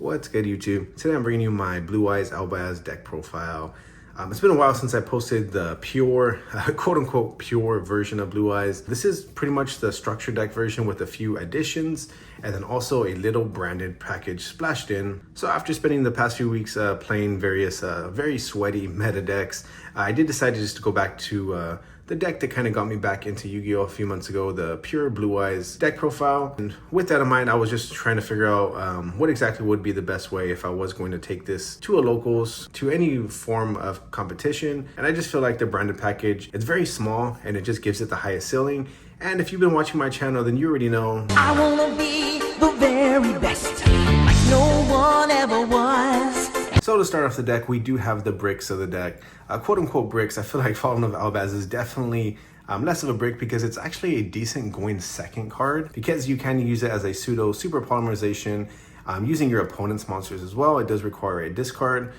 What's good, YouTube? Today I'm bringing you my Blue Eyes Albaz deck profile. It's been a while since I posted the pure, quote-unquote pure version of Blue Eyes. This is pretty much the structure deck version with a few additions and then also a little branded package splashed in. So after spending the past few weeks playing various very sweaty meta decks, I did decide just to go back to the deck that kind of got me back into Yu-Gi-Oh! A few months ago, the pure Blue Eyes deck profile. And with that in mind, I was just trying to figure out what exactly would be the best way if I was going to take this to a locals, to any form of competition. And I just feel like the branded package, it's very small and it just gives it the highest ceiling. And if you've been watching my channel, then you already know I wanna be the very best, like no one ever was. So to start off the deck, we do have the bricks of the deck. Quote-unquote bricks. I feel like Maiden of Albaz is definitely less of a brick because it's actually a decent going second card, because you can use it as a pseudo super polymerization using your opponent's monsters as well. It does require a discard.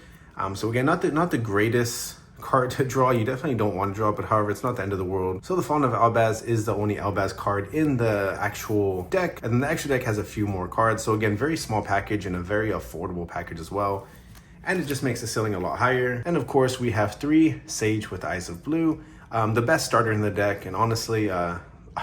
So again, not the greatest card to draw. You definitely don't want to draw, but however, it's not the end of the world. So the Maiden of Albaz is the only Albaz card in the actual deck, and then the extra deck has a few more cards. So again, very small package and a very affordable package as well. And it just makes the ceiling a lot higher. And of course, we have 3 Sage with Eyes of Blue, the best starter in the deck, and honestly,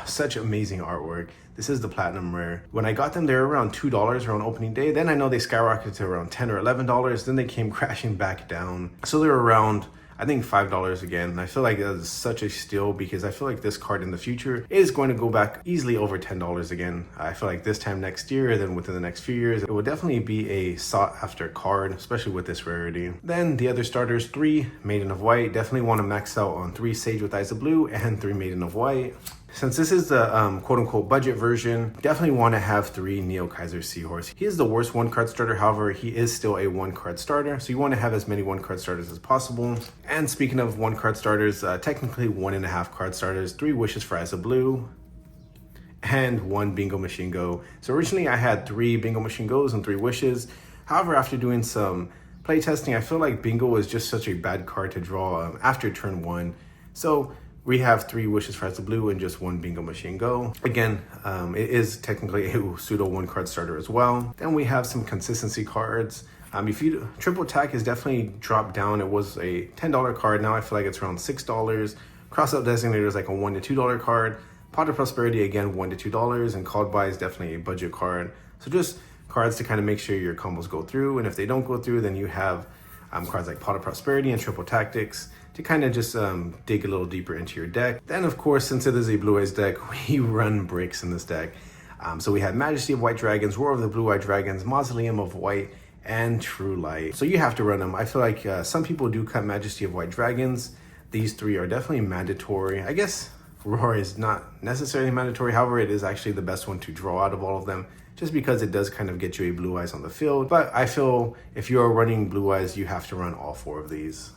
such amazing artwork. This is the platinum rare. When I got them, they were around $2 around opening day. Then I know they skyrocketed to around $10 or $11. Then they came crashing back down. So they're around, I think, $5 again. And I feel like that is such a steal because I feel like this card in the future is going to go back easily over $10 again. I feel like this time next year, then within the next few years, it will definitely be a sought after card, especially with this rarity. Then the other starters, 3 Maiden of White. Definitely want to max out on 3 Sage with Eyes of Blue and 3 Maiden of White. Since this is the quote-unquote budget version, definitely want to have 3 Neo Kaiser Seahorse. He is the worst 1-card starter, however, he is still a 1-card starter, so you want to have as many 1-card starters as possible. And speaking of 1-card starters, technically 1.5-card starters, 3 Wishes for Eyes of Blue, and 1 Bingo Machine Go. So originally I had 3 Bingo Machine Goes and 3 Wishes. However, after doing some playtesting, I feel like Bingo is just such a bad card to draw after turn 1. So we have 3 Wishes for Eyes of Blue and just 1 Bingo Machine Go. Again, it is technically a pseudo 1-card starter as well. Then we have some consistency cards. If you triple attack is definitely dropped down. It was a $10 card. Now I feel like it's around $6. Crossout Designator is like a $1 to $2 card. Pot of Prosperity, again, $1 to $2. And Called By is definitely a budget card. So just cards to kind of make sure your combos go through. And if they don't go through, then you have cards like Pot of Prosperity and Triple Tactics to kind of just dig a little deeper into your deck. Then of course, since it is a Blue Eyes deck, we run bricks in this deck. So we have Majesty of White Dragons, Roar of the Blue-Eyed Dragons, Mausoleum of White, and True Light. So you have to run them. I feel like some people do cut Majesty of White Dragons. These 3 are definitely mandatory. I guess Roar is not necessarily mandatory. However, it is actually the best one to draw out of all of them, just because it does kind of get you a Blue Eyes on the field. But I feel if you're running Blue Eyes, you have to run all 4 of these.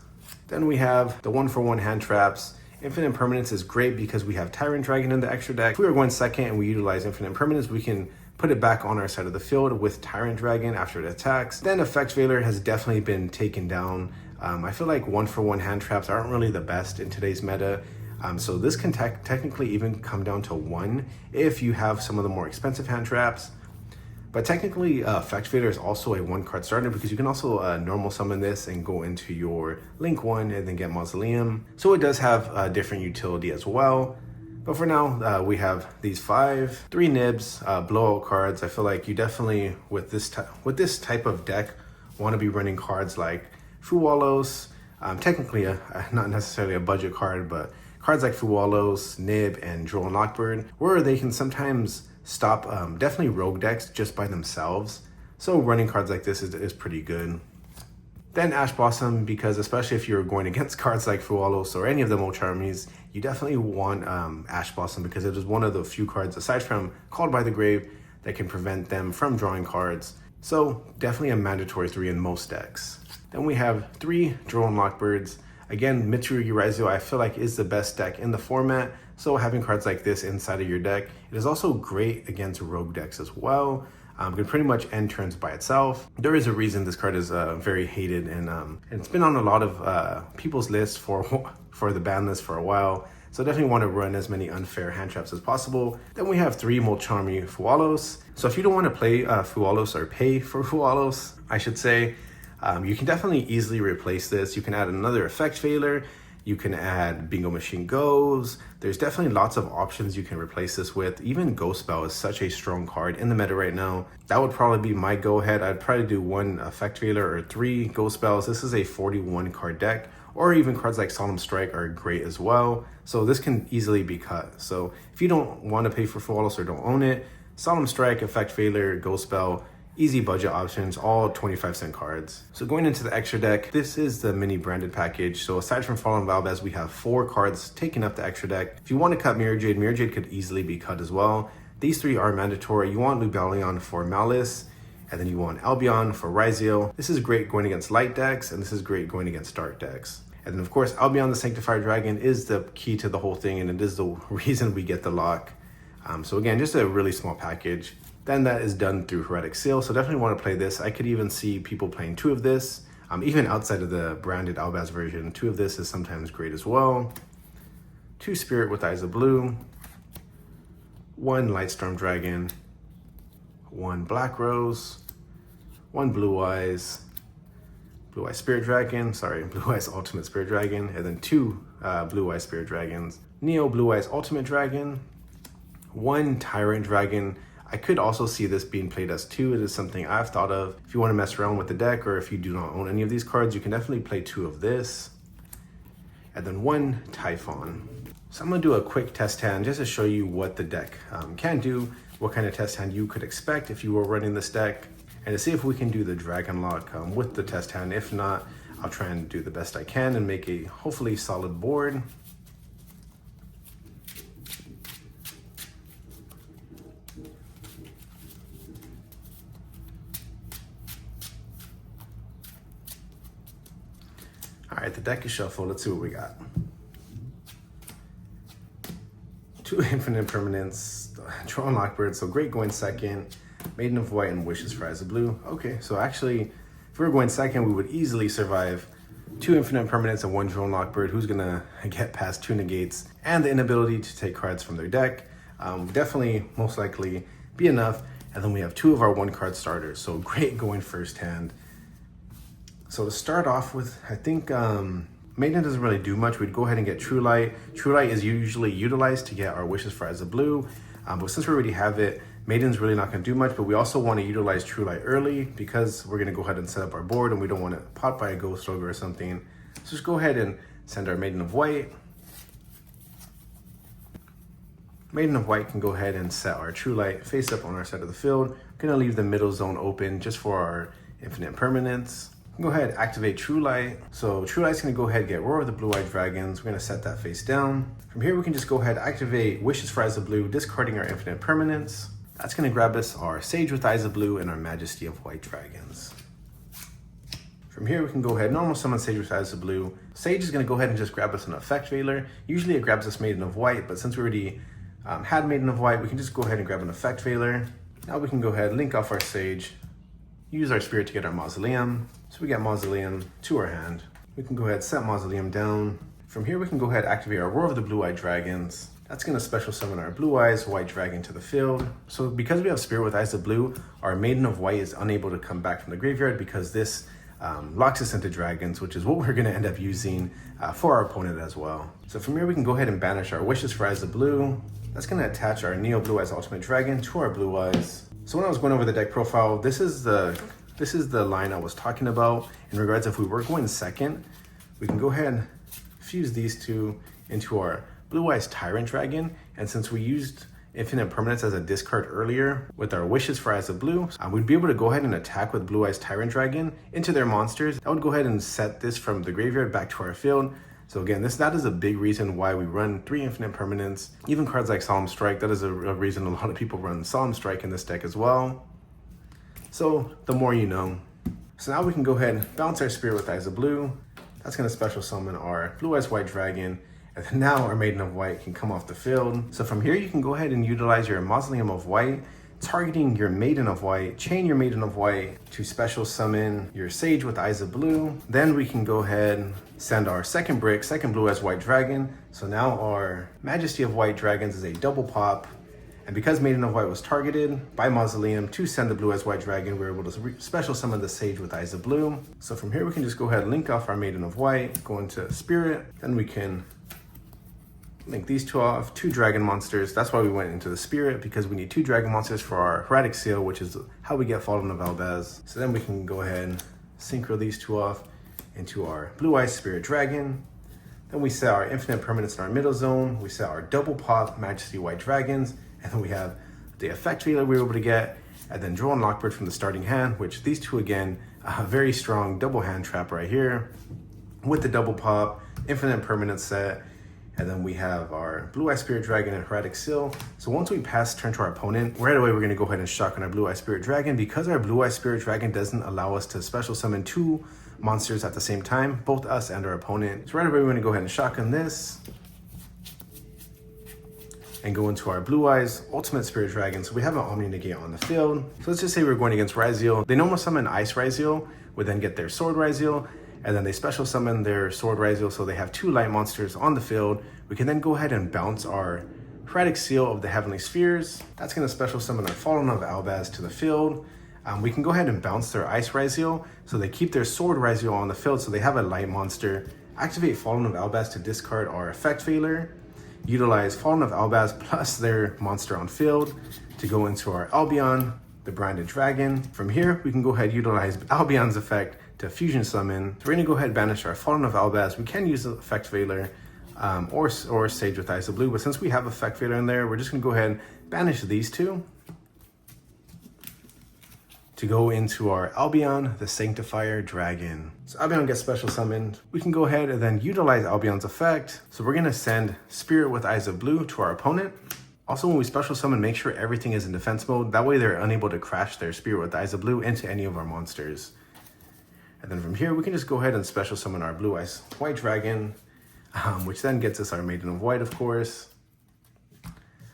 Then we have the 1-for-1 hand traps. Infinite Permanence is great because we have Tyrant Dragon in the extra deck. If we are going second and we utilize Infinite Permanence, we can put it back on our side of the field with Tyrant Dragon after it attacks. Then Effect Veiler has definitely been taken down. I feel like 1-for-1 hand traps aren't really the best in today's meta. So this can technically even come down to 1 if you have some of the more expensive hand traps. But technically, Effect Veiler is also a 1-card starter because you can also normal summon this and go into your Link 1 and then get Mausoleum. So it does have a different utility as well. But for now, we have these 3 nibs, blowout cards. I feel like you definitely, with this type of deck, want to be running cards like Fuwalos, technically not necessarily a budget card, but cards like Fuwalos, Nib, and Droll and Lockbird, where they can sometimes stop definitely rogue decks just by themselves. So running cards like this is pretty good. Then Ash Blossom, because especially if you're going against cards like Fuwalos or any of the Ultra armies, you definitely want Ash Blossom because it is one of the few cards, aside from Called by the Grave, that can prevent them from drawing cards. So definitely a mandatory 3 in most decks. Then we have 3 Droll and Lockbirds. Again, Mitsurugi Raizo I feel like is the best deck in the format. So having cards like this inside of your deck, it is also great against rogue decks as well. Can pretty much end turns by itself. There is a reason this card is very hated, and it's been on a lot of people's lists for the ban list for a while. So definitely want to run as many unfair hand traps as possible. Then we have 3 Molcharmi Fuwalos. So if you don't want to play Fuwalos or pay for Fuwalos, I should say, you can definitely easily replace this. You can add another effect failure. You can add Bingo Machine Goes. There's definitely lots of options you can replace this with. Even Ghost Spell is such a strong card in the meta right now. That would probably be my go ahead. I'd probably do 1 effect failure or 3 Ghost Spells. This is a 41 card deck, or even cards like Solemn Strike are great as well. So this can easily be cut. So if you don't want to pay for Fuwalos or don't own it, Solemn Strike, effect failure, Ghost Spell, easy budget options, all 25-cent cards. So going into the extra deck, this is the mini branded package. So aside from Fallen Albaz, we have 4 cards taking up the extra deck. If you want to cut Mirror Jade could easily be cut as well. These 3 are mandatory. You want Lubellion for Malice, and then you want Albion for Rizio. This is great going against light decks, and this is great going against dark decks. And then of course, Albion the Sanctified Dragon is the key to the whole thing, and it is the reason we get the lock. So again, just a really small package. Then that is done through Heretic Seal, so definitely want to play this. I could even see people playing 2 of this. Even outside of the Branded Albaz version, 2 of this is sometimes great as well. 2 Spirit with Eyes of Blue, 1 Lightstorm Dragon, 1 Black Rose, 1 Blue Eyes Spirit Dragon, Blue Eyes Ultimate Spirit Dragon, and then 2 Blue Eyes Spirit Dragons. Neo Blue Eyes Ultimate Dragon, 1 Tyrant Dragon. I could also see this being played as 2. It is something I've thought of. If you want to mess around with the deck, or if you do not own any of these cards, you can definitely play 2 of this. And then 1 Typhon. So I'm going to do a quick test hand just to show you what the deck can do, what kind of test hand you could expect if you were running this deck, and to see if we can do the Dragon Lock with the test hand. If not, I'll try and do the best I can and make a hopefully solid board. All right, the deck is shuffled. Let's see what we got. 2 Infinite Permanents, Droll and Lockbird, so great going second. Maiden of White and Wishes for Eyes of Blue. Okay, so actually, if we were going second, we would easily survive 2 Infinite Permanents and 1 Droll and Lockbird, who's gonna get past 2 negates and the inability to take cards from their deck. Definitely, most likely, be enough. And then we have 2 of our 1-card starters, so great going first hand. So to start off with, I think Maiden doesn't really do much. We'd go ahead and get True Light. True Light is usually utilized to get our Wishes for Eyes of Blue, but since we already have it, Maiden's really not going to do much, but we also want to utilize True Light early because we're going to go ahead and set up our board and we don't want to pot by a Ghost Ogre or something. So just go ahead and send our Maiden of White. Maiden of White can go ahead and set our True Light face up on our side of the field. We're going to leave the middle zone open just for our Infinite Permanents. Go ahead, activate True Light. So True Light's gonna go ahead and get Roar of the Blue-Eyed Dragons. We're gonna set that face down. From here, we can just go ahead, activate Wishes for Eyes of Blue, discarding our Infinite Permanents. That's gonna grab us our Sage with Eyes of Blue and our Majesty of White Dragons. From here, we can go ahead, normal summon Sage with Eyes of Blue. Sage is gonna go ahead and just grab us an Effect Veiler. Usually it grabs us Maiden of White, but since we already had Maiden of White, we can just go ahead and grab an Effect Veiler. Now we can go ahead, link off our Sage, use our Spirit to get our Mausoleum. So we get Mausoleum to our hand. We can go ahead, set Mausoleum down. From here, we can go ahead, activate our Roar of the Blue-Eyed Dragons. That's gonna special summon our Blue Eyes White Dragon to the field. So because we have Spirit with Eyes of Blue, our Maiden of White is unable to come back from the graveyard because this locks us into dragons, which is what we're gonna end up using for our opponent as well. So from here, we can go ahead and banish our Wishes for Eyes of Blue. That's gonna attach our Neo Blue Eyes Ultimate Dragon to our Blue Eyes. So when I was going over the deck profile, this is the line I was talking about in regards if we were going second, we can go ahead and fuse these 2 into our Blue Eyes Tyrant Dragon. And since we used Infinite Permanents as a discard earlier with our Wishes for Eyes of Blue, we'd be able to go ahead and attack with Blue Eyes Tyrant Dragon into their monsters. I would go ahead and set this from the graveyard back to our field. So again, that is a big reason why we run 3 Infinite Permanents. Even cards like Solemn Strike, that is a reason a lot of people run Solemn Strike in this deck as well. So the more you know. So now we can go ahead and bounce our Spirit with Eyes of Blue. That's gonna special summon our Blue Eyes White Dragon. And then now our Maiden of White can come off the field. So from here, you can go ahead and utilize your Mausoleum of White targeting your Maiden of White, chain your Maiden of White to special summon your Sage with Eyes of Blue. Then we can go ahead and send our second brick, second blue as White Dragon. So now our Majesty of White Dragons is a double pop. And because Maiden of White was targeted by Mausoleum to send the blue as White Dragon, we were able to special summon the Sage with Eyes of Blue. So from here, we can just go ahead and link off our Maiden of White, go into Spirit, then we can link these two off, 2 dragon monsters. That's why we went into the Spirit, because we need 2 dragon monsters for our Heretic Seal, which is how we get Fallen of Albaz. So then we can go ahead and synchro these 2 off into our Blue Eyes Spirit Dragon. Then we set our Infinite Permanence in our middle zone. We set our double pop Majesty White Dragons. And then we have the effect Veiler we were able to get, and then Droll and Lockbird from the starting hand, which these 2 again, a very strong double hand trap right here with the double pop, Infinite Permanence set. And then we have our Blue Eye Spirit Dragon and Heretic Seal. So once we pass turn to our opponent, right away we're gonna go ahead and shotgun our Blue Eye Spirit Dragon. Because our Blue Eye Spirit Dragon doesn't allow us to special summon 2 monsters at the same time, both us and our opponent. So right away we're gonna go ahead and shotgun this and go into our Blue Eyes Ultimate Spirit Dragon. So we have an Omni Negate on the field. So let's just say we're going against Ryziel. They normal summon Ice Ryziel, would then get their Sword Ryziel, and then they special summon their Sword Ryziel, so they have 2 light monsters on the field. We can then go ahead and bounce our Heretic Seal of the Heavenly Spheres. That's gonna special summon our Fallen of Albaz to the field. We can go ahead and bounce their Ice Ryziel, so they keep their Sword Ryziel on the field, so they have a light monster. Activate Fallen of Albaz to discard our effect Veiler. Utilize Fallen of Albaz plus their monster on field to go into our Albion, the Branded Dragon. From here, we can go ahead and utilize Albion's effect to fusion summon. So we're gonna go ahead and banish our Fallen of Albaz. We can use the effect Veiler or Sage with Eyes of Blue, but since we have effect Veiler in there, we're just gonna go ahead and banish these 2 to go into our Albion, the Sanctifier Dragon. So Albion gets special summoned. We can go ahead and then utilize Albion's effect. So we're gonna send Spirit with Eyes of Blue to our opponent. Also, when we special summon, make sure everything is in defense mode. That way they're unable to crash their Spirit with Eyes of Blue into any of our monsters. And then from here, we can just go ahead and special summon our Blue Eyes White Dragon, which then gets us our Maiden of White, of course.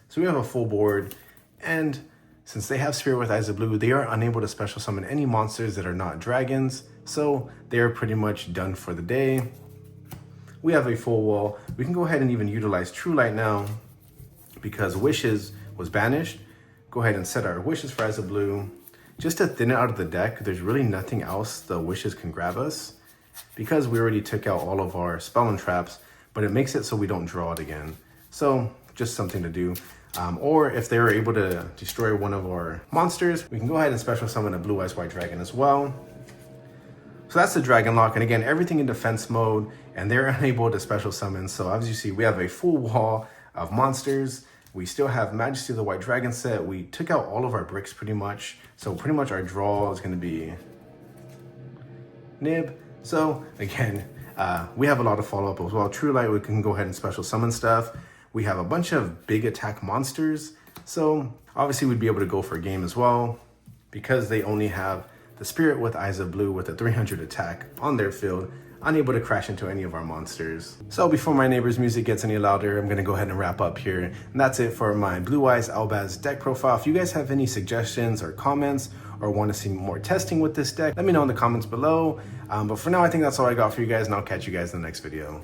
So we have a full board, and since they have Spirit with Eyes of Blue, they are unable to special summon any monsters that are not dragons, so they are pretty much done for the day. We have a full wall. We can go ahead and even utilize True Light now, because Wishes was banished. Go ahead and set our Wishes for Eyes of Blue. Just to thin it out of the deck, there's really nothing else the Wishes can grab us, because we already took out all of our spell and traps, but it makes it so we don't draw it again. So just something to do. Or if they're able to destroy one of our monsters, we can go ahead and special summon a Blue Eyes White Dragon as well. So that's the Dragon Lock, and again, everything in defense mode, and they're unable to special summon. So as you see, we have a full wall of monsters. We still have Majesty of the White Dragon set. We took out all of our bricks pretty much. So pretty much our draw is gonna be Nib. So again, we have a lot of follow-up as well. True Light, we can go ahead and special summon stuff. We have a bunch of big attack monsters. So obviously we'd be able to go for a game as well, because they only have the Spirit with Eyes of Blue with a 300 attack on their field, unable to crash into any of our monsters. So before my neighbor's music gets any louder, I'm gonna go ahead and wrap up here. And that's it for my Blue Eyes Albaz deck profile. If you guys have any suggestions or comments, or want to see more testing with this deck, let me know in the comments below. But for now, I think that's all I got for you guys, and I'll catch you guys in the next video.